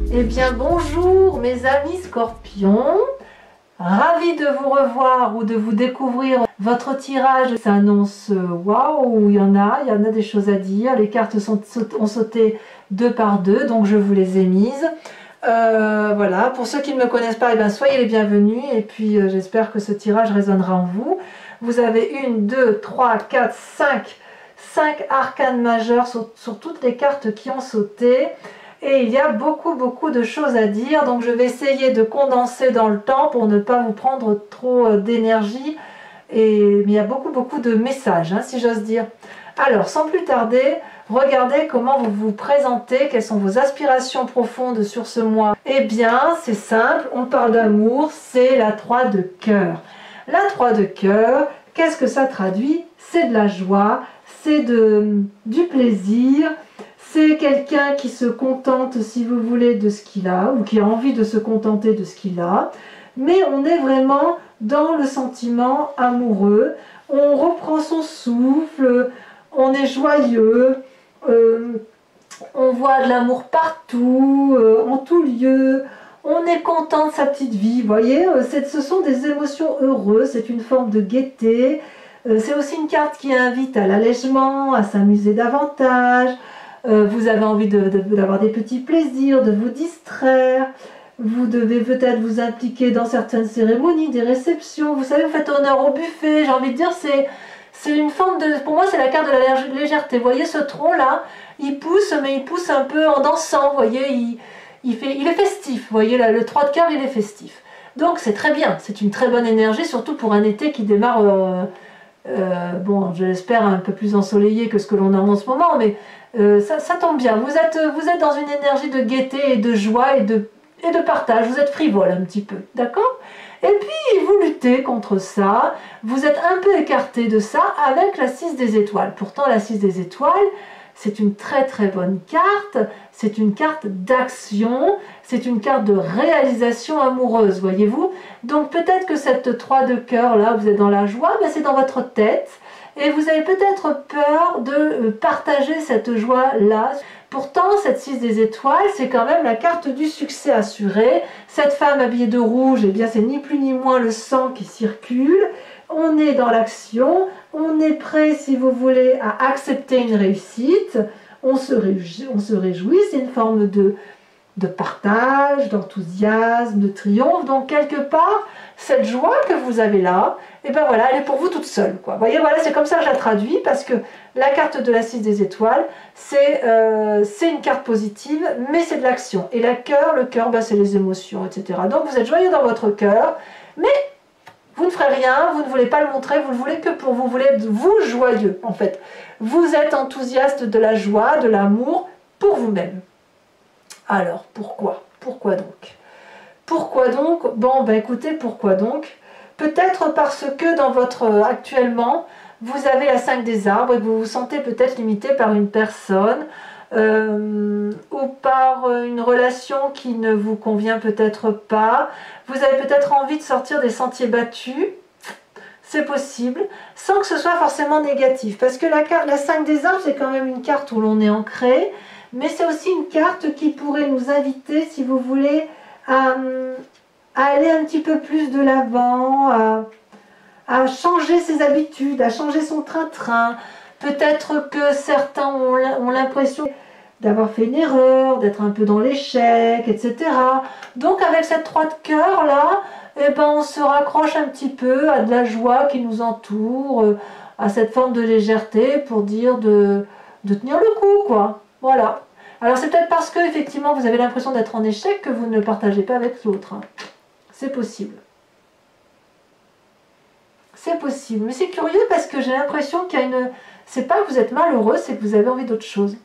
Eh bien bonjour mes amis scorpions, ravi de vous revoir ou de vous découvrir. Votre tirage s'annonce waouh, il y en a des choses à dire. Les cartes ont sauté deux par deux, donc je vous les ai mises. Voilà, pour ceux qui ne me connaissent pas, eh bien, soyez les bienvenus et puis j'espère que ce tirage résonnera en vous. Vous avez 1, 2, 3, 4, 5 arcanes majeures sur toutes les cartes qui ont sauté. Et il y a beaucoup de choses à dire, donc je vais essayer de condenser dans le temps pour ne pas vous prendre trop d'énergie. Mais il y a beaucoup de messages, hein, si j'ose dire. Alors, sans plus tarder, regardez comment vous vous présentez, quelles sont vos aspirations profondes sur ce mois. Eh bien, c'est simple, on parle d'amour, c'est la 3 de cœur. La 3 de cœur, qu'est-ce que ça traduit? C'est de la joie, c'est du plaisir. C'est quelqu'un qui se contente, si vous voulez, de ce qu'il a, ou qui a envie de se contenter de ce qu'il a. Mais on est vraiment dans le sentiment amoureux. On reprend son souffle, on est joyeux, on voit de l'amour partout, en tout lieu. On est content de sa petite vie, vous voyez. Ce sont des émotions heureuses, c'est une forme de gaieté. C'est aussi une carte qui invite à l'allègement, à s'amuser davantage. Vous avez envie d'avoir des petits plaisirs, de vous distraire, vous devez peut-être vous impliquer dans certaines cérémonies, des réceptions, vous savez, vous faites honneur au buffet, j'ai envie de dire, c'est une forme de... Pour moi, c'est la carte de la légèreté. Vous voyez ce tronc-là, il pousse, mais il pousse un peu en dansant, vous voyez, il est festif, vous voyez, là, le 3 de cœur, il est festif. Donc c'est très bien, c'est une très bonne énergie, surtout pour un été qui démarre... bon, j'espère un peu plus ensoleillé que ce que l'on a en ce moment, mais ça tombe bien. Vous êtes dans une énergie de gaieté et de joie et de partage. Vous êtes frivole un petit peu, d'accord? Et puis vous luttez contre ça. Vous êtes un peu écarté de ça avec la 6 des étoiles. Pourtant, la 6 des étoiles, c'est une très bonne carte. C'est une carte d'action. C'est une carte de réalisation amoureuse, voyez-vous. Donc peut-être que cette 3 de cœur là, vous êtes dans la joie, mais c'est dans votre tête. Et vous avez peut-être peur de partager cette joie-là. Pourtant, cette 6 des étoiles, c'est quand même la carte du succès assuré. Cette femme habillée de rouge, eh bien, c'est ni plus ni moins le sang qui circule. On est dans l'action, on est prêt, si vous voulez, à accepter une réussite. On se réjouit, c'est une forme de partage, d'enthousiasme, de triomphe. Donc quelque part, cette joie que vous avez là, et ben voilà, elle est pour vous toute seule, quoi. Vous voyez, voilà, c'est comme ça que je la traduis, parce que la carte de la 6 des étoiles, c'est une carte positive, mais c'est de l'action. Et le cœur, ben, c'est les émotions, etc. Donc vous êtes joyeux dans votre cœur, mais vous ne ferez rien, vous ne voulez pas le montrer, vous le voulez que pour vous, voulez être vous joyeux, en fait. Vous êtes enthousiaste de la joie, de l'amour, pour vous-même. Alors, pourquoi? Pourquoi donc? Pourquoi donc? Bon, ben écoutez, pourquoi donc? Peut-être parce que actuellement, vous avez la 5 des arbres et que vous vous sentez peut-être limité par une personne ou par une relation qui ne vous convient peut-être pas. Vous avez peut-être envie de sortir des sentiers battus. C'est possible, sans que ce soit forcément négatif. Parce que la 5 des arbres, c'est quand même une carte où l'on est ancré. Mais c'est aussi une carte qui pourrait nous inviter, si vous voulez, à aller un petit peu plus de l'avant, à changer ses habitudes, à changer son train-train. Peut-être que certains ont l'impression d'avoir fait une erreur, d'être un peu dans l'échec, etc. Donc avec cette 3 de cœur là, eh ben, on se raccroche un petit peu à de la joie qui nous entoure, à cette forme de légèreté pour dire de tenir le coup, quoi. Voilà. Alors c'est peut-être parce que effectivement vous avez l'impression d'être en échec que vous ne le partagez pas avec l'autre. Hein. C'est possible. C'est possible. Mais c'est curieux parce que j'ai l'impression qu'il y a une... C'est pas que vous êtes malheureux, c'est que vous avez envie d'autre chose.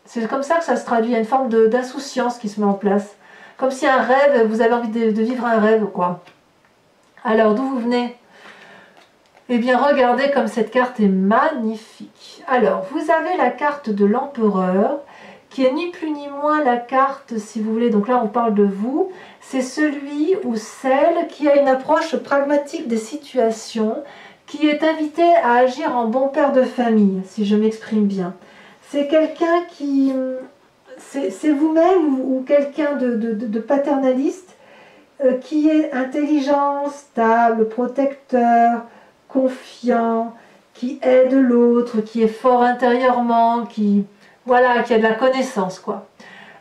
C'est comme ça que ça se traduit. Il y a une forme d'insouciance qui se met en place. Comme si un rêve, vous avez envie de vivre un rêve, quoi. Alors, d'où vous venez? Eh bien, regardez comme cette carte est magnifique. Alors, vous avez la carte de l'empereur, qui est ni plus ni moins la carte, si vous voulez, donc là on parle de vous, c'est celui ou celle qui a une approche pragmatique des situations, qui est invité à agir en bon père de famille, si je m'exprime bien. C'est quelqu'un qui... c'est vous-même ou quelqu'un de paternaliste qui est intelligent, stable, protecteur, confiant, qui aide l'autre, qui est fort intérieurement, voilà, qui a de la connaissance, quoi.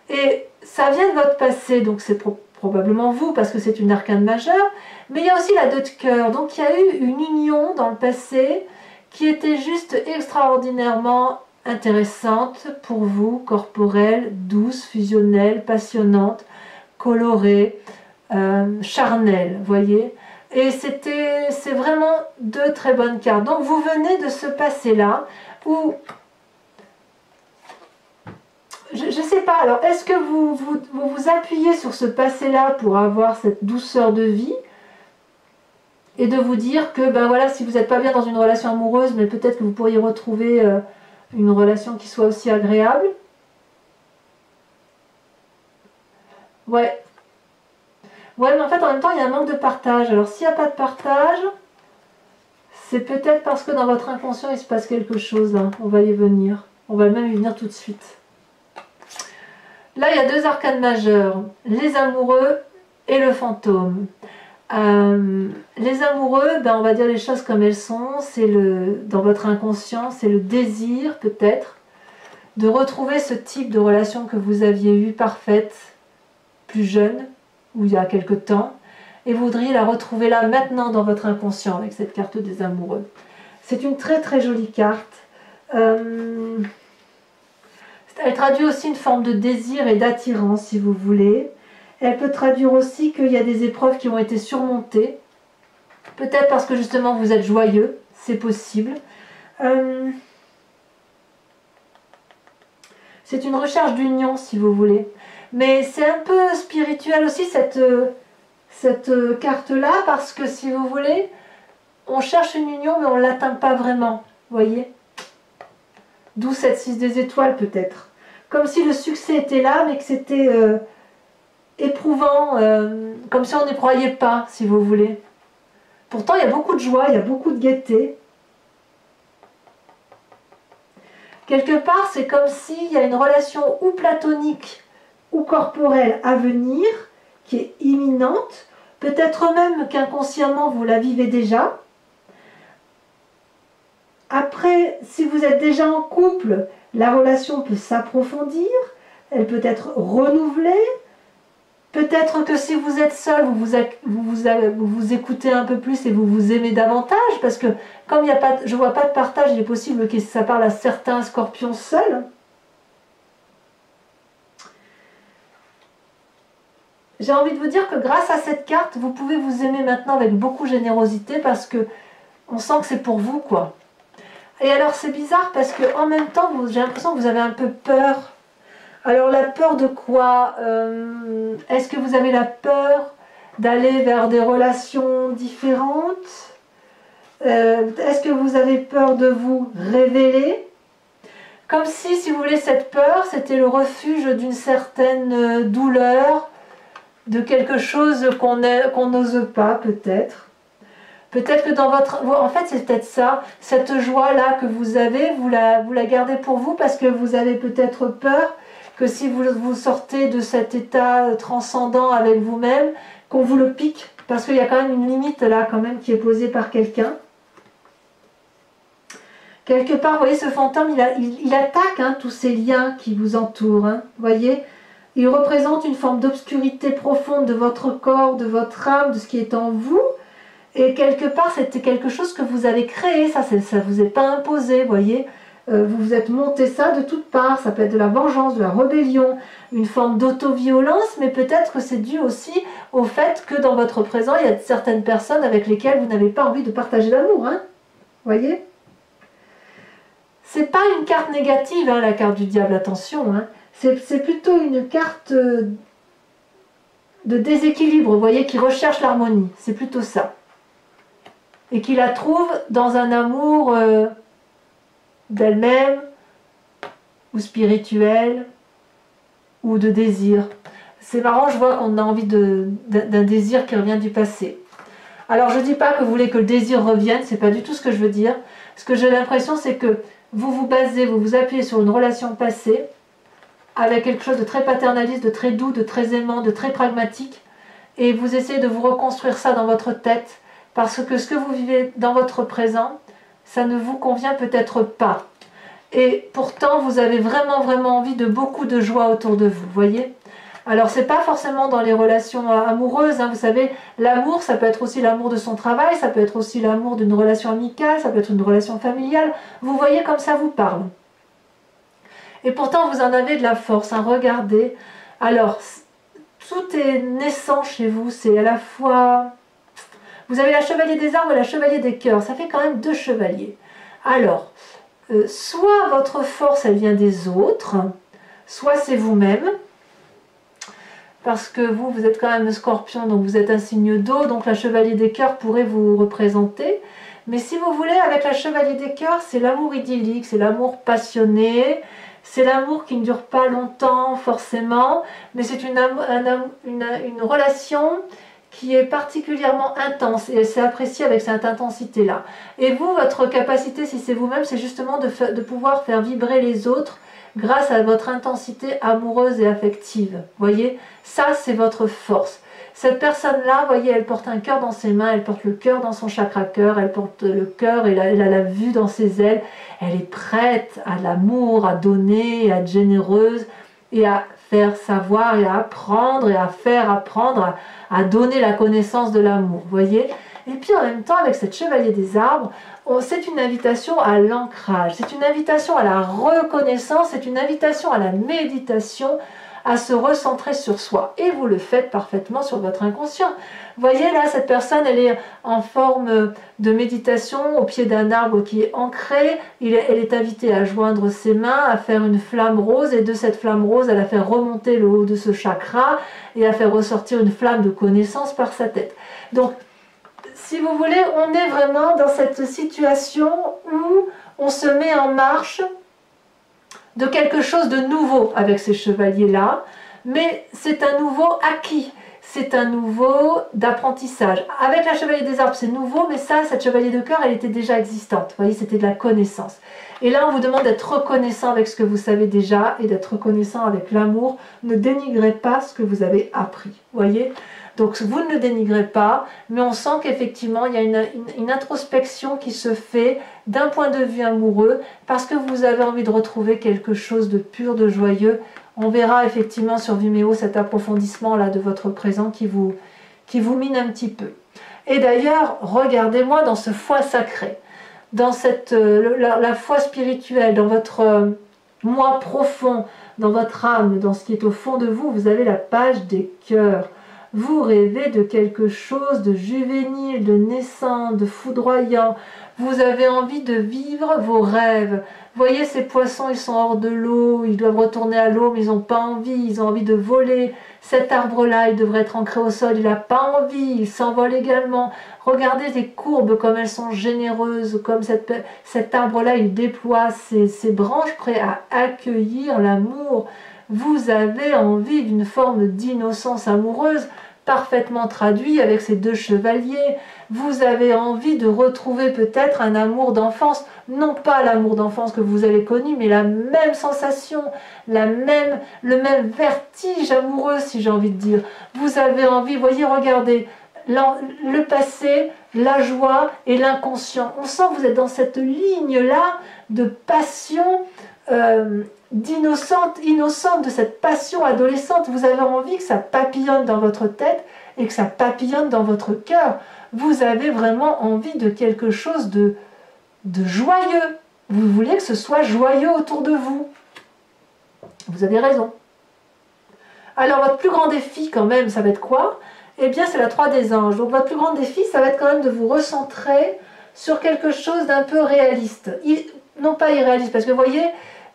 Et ça vient de votre passé, donc c'est probablement vous, parce que c'est une arcane majeure, mais il y a aussi la 2 de cœur, donc il y a eu une union dans le passé qui était juste extraordinairement intéressante pour vous, corporelle, douce, fusionnelle, passionnante, colorée, charnelle, voyez. Et c'est vraiment 2 très bonnes cartes. Donc vous venez de ce passé-là où, je ne sais pas, alors est-ce que vous appuyez sur ce passé-là pour avoir cette douceur de vie et de vous dire que, ben voilà, si vous n'êtes pas bien dans une relation amoureuse, mais peut-être que vous pourriez retrouver une relation qui soit aussi agréable. Ouais. Ouais, mais en fait, en même temps, il y a un manque de partage. Alors, s'il n'y a pas de partage, c'est peut-être parce que dans votre inconscient, il se passe quelque chose. Hein. On va y venir. On va même y venir tout de suite. Là, il y a 2 arcanes majeures. Les amoureux et le fantôme. Les amoureux, ben, on va dire les choses comme elles sont. C'est dans votre inconscient, c'est le désir, peut-être, de retrouver ce type de relation que vous aviez eue parfaite, plus jeune, ou il y a quelque temps, et vous voudriez la retrouver là, maintenant, dans votre inconscient, avec cette carte des amoureux. C'est une très très jolie carte. Elle traduit aussi une forme de désir et d'attirance, si vous voulez. Elle peut traduire aussi qu'il y a des épreuves qui ont été surmontées. Peut-être parce que justement vous êtes joyeux, c'est possible. C'est une recherche d'union, si vous voulez. Mais c'est un peu spirituel aussi, cette carte-là, parce que si vous voulez, on cherche une union, mais on ne l'atteint pas vraiment, voyez. D'où cette 6 des étoiles, peut-être. Comme si le succès était là, mais que c'était éprouvant, comme si on n'y croyait pas, si vous voulez. Pourtant, il y a beaucoup de joie, il y a beaucoup de gaieté. Quelque part, c'est comme s'il y a une relation ou platonique ou corporelle à venir, qui est imminente, peut-être même qu'inconsciemment vous la vivez déjà. Après, si vous êtes déjà en couple, la relation peut s'approfondir, elle peut être renouvelée. Peut-être que si vous êtes seul, vous écoutez un peu plus et vous vous aimez davantage, parce que comme je ne vois pas de partage, il est possible que ça parle à certains scorpions seuls. J'ai envie de vous dire que grâce à cette carte, vous pouvez vous aimer maintenant avec beaucoup de générosité, parce que on sent que c'est pour vous, quoi. Et alors c'est bizarre parce que en même temps, j'ai l'impression que vous avez un peu peur. Alors la peur de quoi? Est-ce que vous avez la peur d'aller vers des relations différentes? Est-ce que vous avez peur de vous révéler? Comme si vous voulez, cette peur, c'était le refuge d'une certaine douleur, de quelque chose qu'on n'ose pas, peut-être. Peut-être que dans votre... En fait, c'est peut-être ça, cette joie-là que vous avez, vous la gardez pour vous parce que vous avez peut-être peur que si vous sortez de cet état transcendant avec vous-même, qu'on vous le pique, parce qu'il y a quand même une limite là, quand même, qui est posée par quelqu'un. Quelque part, vous voyez, ce fantôme, il attaque hein, tous ces liens qui vous entourent, hein, vous voyez. Il représente une forme d'obscurité profonde de votre corps, de votre âme, de ce qui est en vous. Et quelque part, c'était quelque chose que vous avez créé, ça ne vous est pas imposé, vous voyez. Vous vous êtes monté ça de toutes parts, ça peut être de la vengeance, de la rébellion, une forme d'auto-violence, mais peut-être que c'est dû aussi au fait que dans votre présent, il y a certaines personnes avec lesquelles vous n'avez pas envie de partager l'amour, hein. Vous voyez. C'est pas une carte négative, hein, la carte du diable, attention, hein. C'est plutôt une carte de déséquilibre, vous voyez, qui recherche l'harmonie, c'est plutôt ça. Et qui la trouve dans un amour d'elle-même, ou spirituel, ou de désir. C'est marrant, je vois qu'on a envie d'un désir qui revient du passé. Alors je ne dis pas que vous voulez que le désir revienne, c'est pas du tout ce que je veux dire. Ce que j'ai l'impression, c'est que vous vous appuyez sur une relation passée, avec quelque chose de très paternaliste, de très doux, de très aimant, de très pragmatique, et vous essayez de vous reconstruire ça dans votre tête, parce que ce que vous vivez dans votre présent, ça ne vous convient peut-être pas. Et pourtant, vous avez vraiment, vraiment envie de beaucoup de joie autour de vous, voyez? Alors, c'est pas forcément dans les relations amoureuses, hein, vous savez, l'amour, ça peut être aussi l'amour de son travail, ça peut être aussi l'amour d'une relation amicale, ça peut être une relation familiale. Vous voyez comme ça vous parle. Et pourtant, vous en avez de la force, hein, regardez. Alors, tout est naissant chez vous, c'est à la fois... Vous avez la chevalier des arbres et la chevalier des cœurs, ça fait quand même 2 chevaliers. Alors, soit votre force, elle vient des autres, soit c'est vous-même, parce que vous êtes quand même un scorpion, donc vous êtes un signe d'eau, donc la chevalier des cœurs pourrait vous représenter. Mais si vous voulez, avec la chevalier des cœurs, c'est l'amour idyllique, c'est l'amour passionné, c'est l'amour qui ne dure pas longtemps forcément, mais c'est une relation qui est particulièrement intense et elle s'est appréciée avec cette intensité-là. Et vous, votre capacité, si c'est vous-même, c'est justement de pouvoir faire vibrer les autres grâce à votre intensité amoureuse et affective. Voyez, ça c'est votre force. Cette personne-là, voyez, elle porte un cœur dans ses mains, elle porte le cœur dans son chakra cœur, elle porte le cœur et elle a la vue dans ses ailes. Elle est prête à l'amour, à donner, à être généreuse et à faire savoir et à apprendre et à faire apprendre, à donner la connaissance de l'amour, voyez. Et puis en même temps, avec cette chevalier des arbres, c'est une invitation à l'ancrage, c'est une invitation à la reconnaissance, c'est une invitation à la méditation, à se recentrer sur soi. Et vous le faites parfaitement sur votre inconscient. Vous voyez là, cette personne, elle est en forme de méditation au pied d'un arbre qui est ancré. Elle est invitée à joindre ses mains, à faire une flamme rose, et de cette flamme rose, elle a fait remonter le haut de ce chakra et à faire ressortir une flamme de connaissance par sa tête. Donc, si vous voulez, on est vraiment dans cette situation où on se met en marche de quelque chose de nouveau avec ces chevaliers-là, mais c'est un nouveau acquis, c'est un nouveau d'apprentissage. Avec la chevalier des arbres, c'est nouveau, mais ça, cette chevalier de cœur, elle était déjà existante. Vous voyez, c'était de la connaissance. Et là, on vous demande d'être reconnaissant avec ce que vous savez déjà et d'être reconnaissant avec l'amour. Ne dénigrez pas ce que vous avez appris. Vous voyez ? Donc vous ne le dénigrez pas, mais on sent qu'effectivement il y a une introspection qui se fait d'un point de vue amoureux parce que vous avez envie de retrouver quelque chose de pur, de joyeux. On verra effectivement sur Vimeo cet approfondissement là de votre présent qui vous mine un petit peu. Et d'ailleurs, regardez-moi dans ce foie sacré, dans la foi spirituelle, dans votre moi profond, dans votre âme, dans ce qui est au fond de vous, vous avez la page des cœurs. Vous rêvez de quelque chose de juvénile, de naissant, de foudroyant. Vous avez envie de vivre vos rêves. Voyez, ces poissons, ils sont hors de l'eau, ils doivent retourner à l'eau, mais ils n'ont pas envie, ils ont envie de voler. Cet arbre-là, il devrait être ancré au sol, il n'a pas envie, il s'envole également. Regardez les courbes, comme elles sont généreuses, comme cet arbre-là, il déploie ses branches prêts à accueillir l'amour. Vous avez envie d'une forme d'innocence amoureuse, parfaitement traduit avec ces 2 chevaliers. Vous avez envie de retrouver peut-être un amour d'enfance, non pas l'amour d'enfance que vous avez connu, mais la même sensation, le même vertige amoureux, si j'ai envie de dire. Vous avez envie, voyez, regardez, le passé, la joie et l'inconscient. On sent que vous êtes dans cette ligne-là de passion innocente, de cette passion adolescente. Vous avez envie que ça papillonne dans votre tête et que ça papillonne dans votre cœur. Vous avez vraiment envie de quelque chose de joyeux. Vous voulez que ce soit joyeux autour de vous. Vous avez raison. Alors votre plus grand défi quand même, ça va être quoi? Eh bien c'est la 3 des anges. Donc votre plus grand défi, ça va être quand même de vous recentrer sur quelque chose d'un peu réaliste. Non pas irréaliste, parce que vous voyez,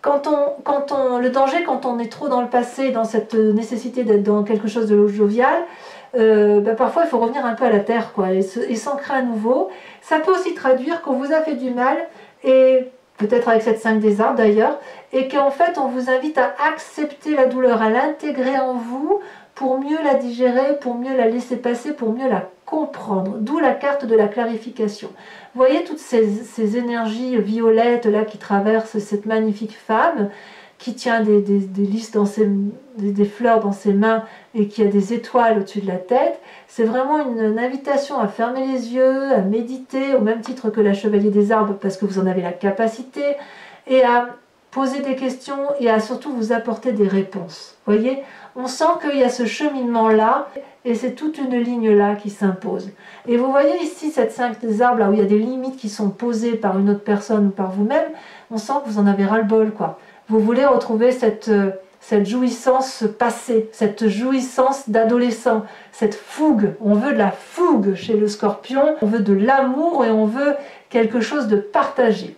le danger, quand on est trop dans le passé, dans cette nécessité d'être dans quelque chose de jovial, parfois il faut revenir un peu à la terre, quoi, et s'ancrer à nouveau. Ça peut aussi traduire qu'on vous a fait du mal, et peut-être avec cette 5 des arbres d'ailleurs, et qu'en fait on vous invite à accepter la douleur, à l'intégrer en vous pour mieux la digérer, pour mieux la laisser passer, pour mieux la comprendre. D'où la carte de la clarification. Vous voyez toutes ces énergies violettes là qui traversent cette magnifique femme. qui tient des lys dans des fleurs dans ses mains et qui a des étoiles au-dessus de la tête. C'est vraiment une invitation à fermer les yeux, à méditer, au même titre que la Chevalier des Arbres, parce que vous en avez la capacité, et à poser des questions et à surtout vous apporter des réponses. Vous voyez, on sent qu'il y a ce cheminement-là, et c'est toute une ligne-là qui s'impose. Et vous voyez ici cette 5 des arbres, là où il y a des limites qui sont posées par une autre personne ou par vous-même, on sent que vous en avez ras-le-bol, quoi. Vous voulez retrouver cette jouissance passée, cette jouissance d'adolescent, cette fougue. On veut de la fougue chez le Scorpion, on veut de l'amour et on veut quelque chose de partagé.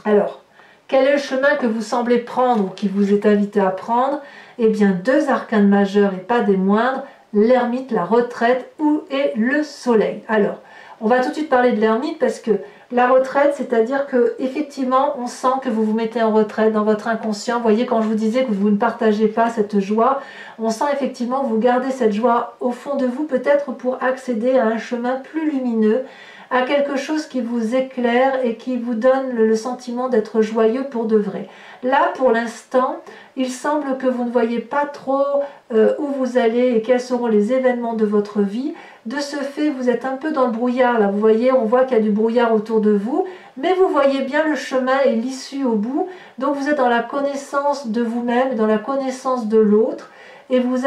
Alors, quel est le chemin que vous semblez prendre ou qui vous est invité à prendre? Eh bien, 2 arcanes majeurs et pas des moindres, l'ermite, la retraite et le soleil. Alors, on va tout de suite parler de l'ermite parce que la retraite, c'est-à-dire que effectivement, on sent que vous vous mettez en retraite dans votre inconscient. Vous voyez, quand je vous disais que vous ne partagez pas cette joie, on sent effectivement que vous gardez cette joie au fond de vous, peut-être pour accéder à un chemin plus lumineux, à quelque chose qui vous éclaire et qui vous donne le sentiment d'être joyeux pour de vrai. Là, pour l'instant, il semble que vous ne voyez pas trop où vous allez et quels seront les événements de votre vie. De ce fait, vous êtes un peu dans le brouillard. Là, vous voyez, on voit qu'il y a du brouillard autour de vous, mais vous voyez bien le chemin et l'issue au bout. Donc, vous êtes dans la connaissance de vous-même, dans la connaissance de l'autre. Et vous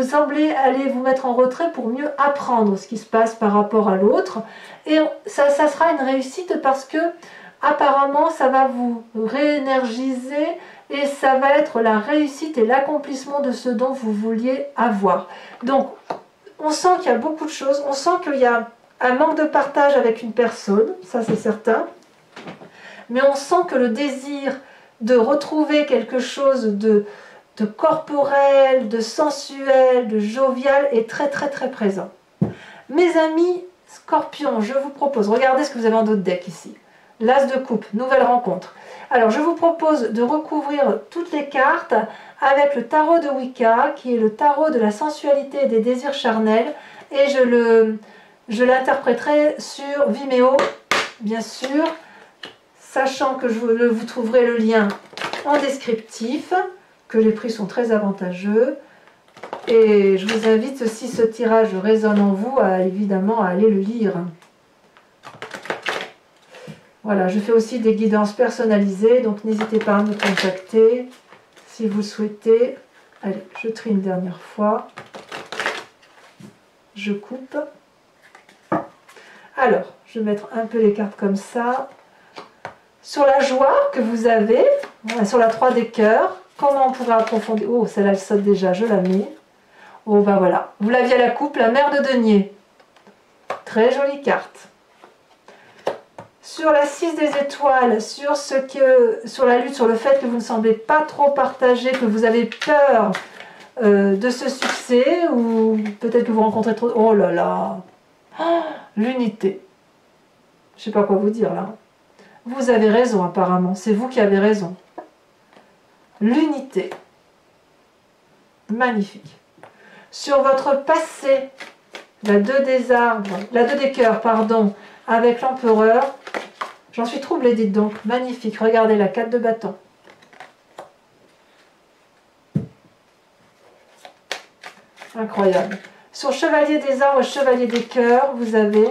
semblez aller vous mettre en retrait pour mieux apprendre ce qui se passe par rapport à l'autre. Et ça sera une réussite parce que apparemment ça va vous réénergiser et ça va être la réussite et l'accomplissement de ce dont vous vouliez avoir. Donc on sent qu'il y a beaucoup de choses, on sent qu'il y a un manque de partage avec une personne, ça c'est certain, mais on sent que le désir de retrouver quelque chose de corporel, de sensuel, de jovial est très très très présent. Mes amis Scorpions, je vous propose, regardez ce que vous avez en dos de deck ici. L'As de coupe, nouvelle rencontre. Alors je vous propose de recouvrir toutes les cartes avec le tarot de Wicca, qui est le tarot de la sensualité et des désirs charnels, et je l'interpréterai sur Vimeo, bien sûr, sachant que vous trouverez le lien en descriptif, que les prix sont très avantageux. Et je vous invite, si ce tirage résonne en vous, évidemment à aller le lire. Voilà, je fais aussi des guidances personnalisées, donc n'hésitez pas à me contacter si vous le souhaitez. Allez, je trie une dernière fois. Je coupe. Alors, je vais mettre un peu les cartes comme ça. Sur la joie que vous avez, voilà, sur la 3 des cœurs, comment on pourrait approfondir? Oh, celle-là, elle saute déjà, je la mets. Oh, ben voilà. Vous l'aviez à la coupe, la mère de denier. Très jolie carte. Sur la 6 des étoiles, sur la lutte, sur le fait que vous ne semblez pas trop partager, que vous avez peur de ce succès, ou peut-être que vous rencontrez trop... Oh là là, oh, l'unité. Je ne sais pas quoi vous dire là. Vous avez raison apparemment, c'est vous qui avez raison. L'unité. Magnifique. Sur votre passé, la 2 des arbres, la 2 des cœurs, pardon, avec l'empereur. J'en suis troublée, dites donc. Magnifique. Regardez la 4 de bâton. Incroyable. Sur chevalier des arbres, chevalier des cœurs, vous avez...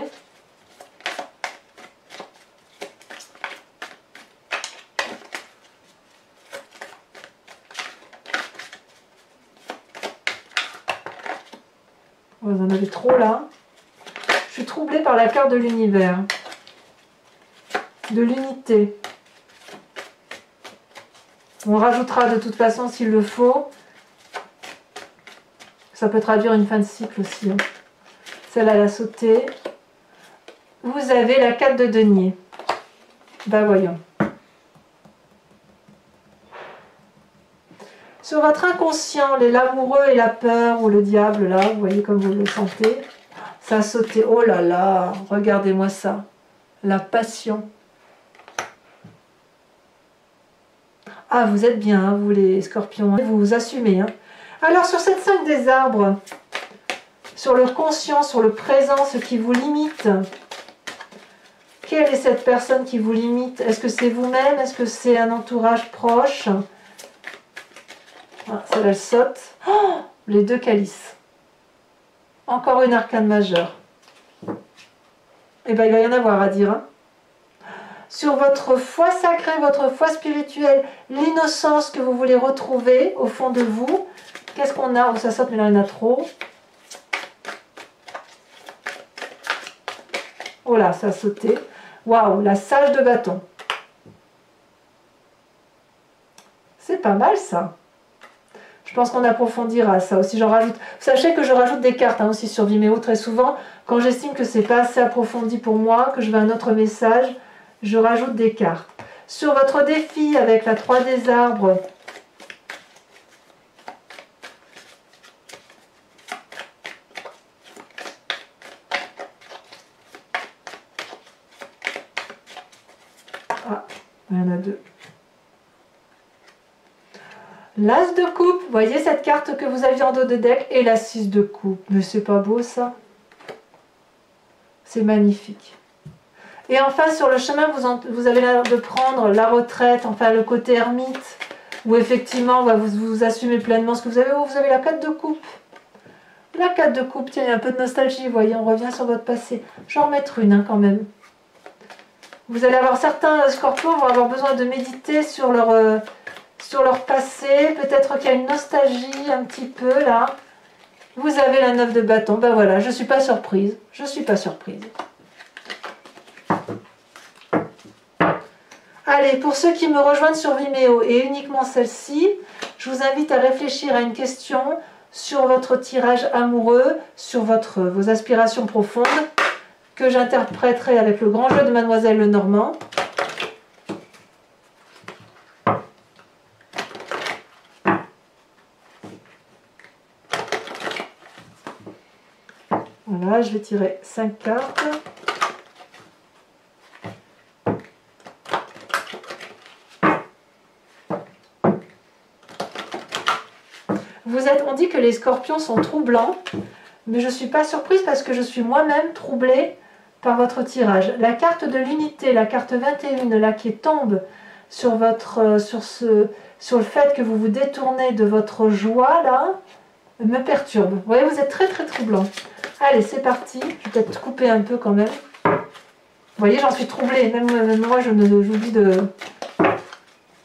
Vous en avez trop là. Je suis troublée par la carte de l'univers. De l'unité. On rajoutera de toute façon s'il le faut. Ça peut traduire une fin de cycle aussi. Hein. Celle-là, elle a sauté. Vous avez la 4 de denier. Ben voyons. Sur votre inconscient, l'amoureux et la peur, ou le diable, là, vous voyez comme vous le sentez. Ça a sauté. Oh là là, regardez-moi ça. La passion. Ah, vous êtes bien, hein, vous les scorpions, hein, vous vous assumez. Hein. Alors, sur cette 5 des arbres, sur le conscient, sur le présent, ce qui vous limite, quelle est cette personne qui vous limite? Est-ce que c'est vous-même? Est-ce que c'est un entourage proche? Ah, celle-là, elle saute. Oh, les deux calices. Encore une arcane majeure. Et bien, il va y en avoir à dire. Hein. Sur votre foi sacrée, votre foi spirituelle, l'innocence que vous voulez retrouver au fond de vous. Qu'est-ce qu'on a? Oh, ça saute, mais là, il y en a trop. Oh là, ça a sauté. Waouh, la sage de bâton. C'est pas mal, ça. Je pense qu'on approfondira ça aussi. J'en rajoute. Sachez que je rajoute des cartes hein, aussi sur Vimeo très souvent. Quand j'estime que c'est pas assez approfondi pour moi, que je veux un autre message, je rajoute des cartes. Sur votre défi avec la 3 des arbres, ah, il y en a deux. L'As de coupe, vous voyez cette carte que vous aviez en dos de deck, et la 6 de coupe. Mais c'est pas beau ça? C'est magnifique. Et enfin, sur le chemin, vous avez l'air de prendre la retraite, enfin le côté ermite, où effectivement, vous assumez pleinement ce que vous avez. Oh, vous avez la 4 de coupe. La 4 de coupe, tiens, il y a un peu de nostalgie, vous voyez, on revient sur votre passé. Je vais en remettre une hein, quand même. Vous allez avoir certains scorpions vont avoir besoin de méditer sur leur passé. Peut-être qu'il y a une nostalgie un petit peu là. Vous avez la 9 de bâton. Ben voilà, je ne suis pas surprise. Je ne suis pas surprise. Allez, pour ceux qui me rejoignent sur Vimeo et uniquement celle-ci, je vous invite à réfléchir à une question sur votre tirage amoureux, sur vos aspirations profondes, que j'interpréterai avec le grand jeu de Mademoiselle Lenormand. Voilà, je vais tirer 5 cartes. On dit que les scorpions sont troublants, mais je ne suis pas surprise parce que je suis moi-même troublée par votre tirage. La carte de l'unité, la carte 21, là qui tombe sur le fait que vous vous détournez de votre joie, là, me perturbe. Vous voyez, vous êtes très très troublant. Allez, c'est parti. Je vais peut-être couper un peu quand même. Vous voyez, j'en suis troublée. Même moi, j'oublie de...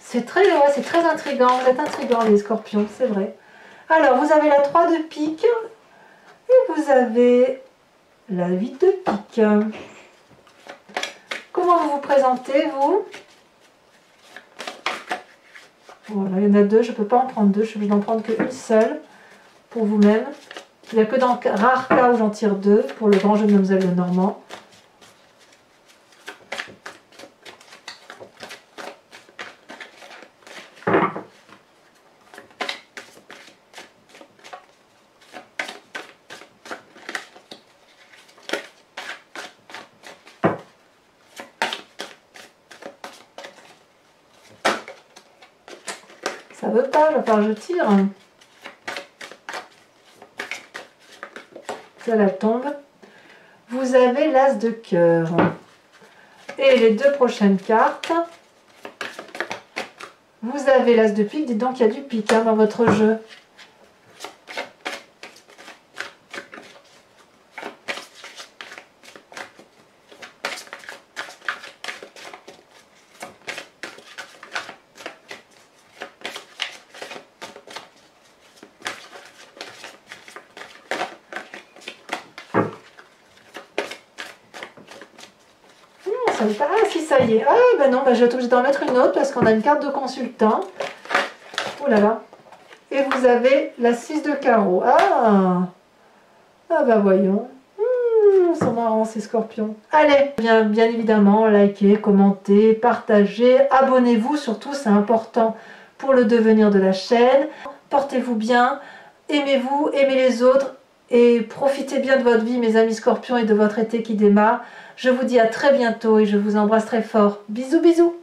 C'est très intriguant. Vous êtes intriguants, les scorpions, c'est vrai. Alors, vous avez la 3 de pique et vous avez la 8 de pique. Comment vous vous présentez, vous? Voilà, il y en a deux. Je ne peux pas en prendre deux. Je suis obligée d'en prendre qu'une seule pour vous-même. Il n'y a que dans rares cas où j'en tire deux pour le grand jeu de Mademoiselle Lenormand. Ça veut pas, il va falloir que je tire. Ça la tombe. Vous avez l'As de cœur. Et les deux prochaines cartes. Vous avez l'As de pique. Dites donc qu'il y a du pique hein, dans votre jeu. Ah si, ça y est. Ah ben non, ben je vais être obligée d'en mettre une autre parce qu'on a une carte de consultant. Oh là là. Et vous avez la 6 de carreau. Ah ben voyons. Ils sont marrants ces scorpions. Allez, bien évidemment, likez, commentez, partagez, abonnez-vous surtout, c'est important pour le devenir de la chaîne. Portez-vous bien, aimez-vous, aimez les autres et profitez bien de votre vie, mes amis scorpions, et de votre été qui démarre. Je vous dis à très bientôt et je vous embrasse très fort. Bisous, bisous.